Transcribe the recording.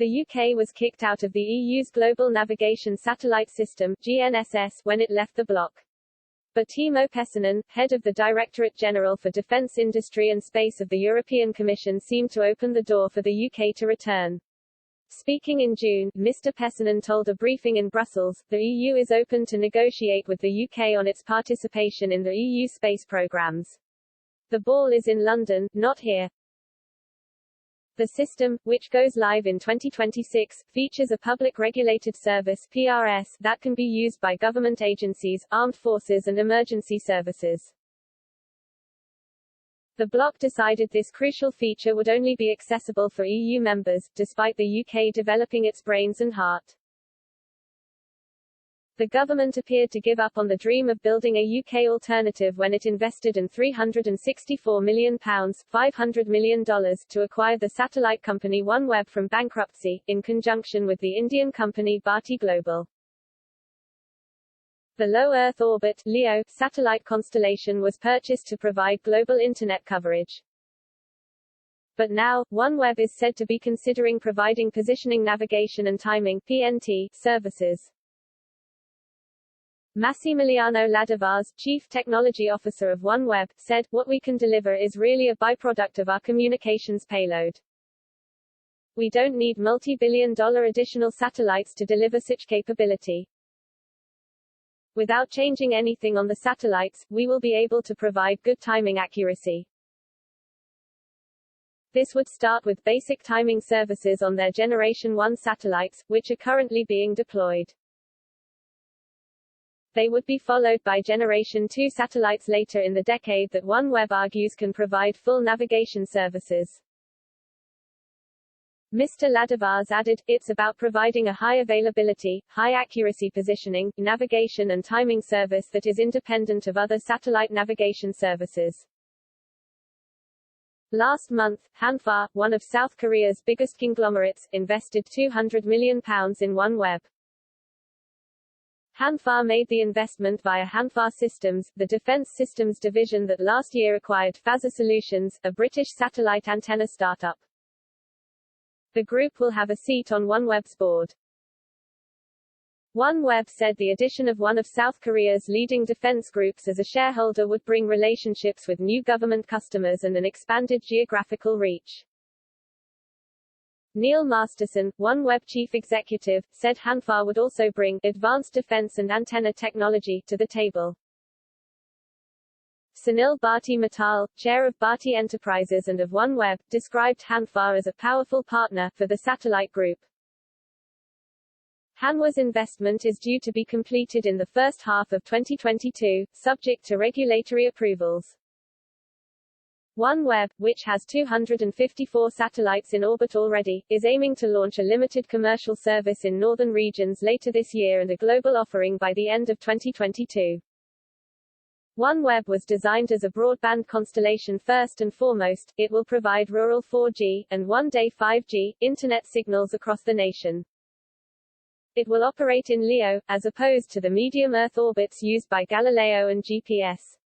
The UK was kicked out of the EU's Global Navigation Satellite System (GNSS) when it left the bloc. But Timo Pessanen, head of the Directorate General for Defence Industry and Space of the European Commission, seemed to open the door for the UK to return. Speaking in June, Mr. Pessanen told a briefing in Brussels, the EU is open to negotiate with the UK on its participation in the EU space programmes. The ball is in London, not here. The system, which goes live in 2026, features a public regulated service (PRS) that can be used by government agencies, armed forces and emergency services. The bloc decided this crucial feature would only be accessible for EU members, despite the UK developing its brains and heart. The government appeared to give up on the dream of building a UK alternative when it invested in £364 million, $500 million, to acquire the satellite company OneWeb from bankruptcy, in conjunction with the Indian company Bharti Global. The Low Earth Orbit (LEO) satellite constellation was purchased to provide global Internet coverage. But now, OneWeb is said to be considering providing positioning, navigation and timing (PNT) services. Massimiliano Ladivaz, Chief Technology Officer of OneWeb, said, "What we can deliver is really a byproduct of our communications payload. We don't need multi-billion-dollar additional satellites to deliver such capability. Without changing anything on the satellites, we will be able to provide good timing accuracy. This would start with basic timing services on their Generation 1 satellites, which are currently being deployed. They would be followed by Generation 2 satellites later in the decade that OneWeb argues can provide full navigation services." Mr. Ladivaz added, "It's about providing a high availability, high accuracy positioning, navigation and timing service that is independent of other satellite navigation services." Last month, Hanwha, one of South Korea's biggest conglomerates, invested £200 million in OneWeb. Hanwha made the investment via Hanwha Systems, the defense systems division that last year acquired Phaser Solutions, a British satellite antenna startup. The group will have a seat on OneWeb's board. OneWeb said the addition of one of South Korea's leading defense groups as a shareholder would bring relationships with new government customers and an expanded geographical reach. Neil Masterson, OneWeb chief executive, said Hanwha would also bring advanced defense and antenna technology to the table. Sunil Bharti Mittal, chair of Bharti Enterprises and of OneWeb, described Hanwha as a powerful partner for the satellite group. Hanwha's investment is due to be completed in the first half of 2022, subject to regulatory approvals. OneWeb, which has 254 satellites in orbit already, is aiming to launch a limited commercial service in northern regions later this year and a global offering by the end of 2022. OneWeb was designed as a broadband constellation first and foremost. It will provide rural 4G, and one-day 5G, internet signals across the nation. It will operate in LEO, as opposed to the medium Earth orbits used by Galileo and GPS.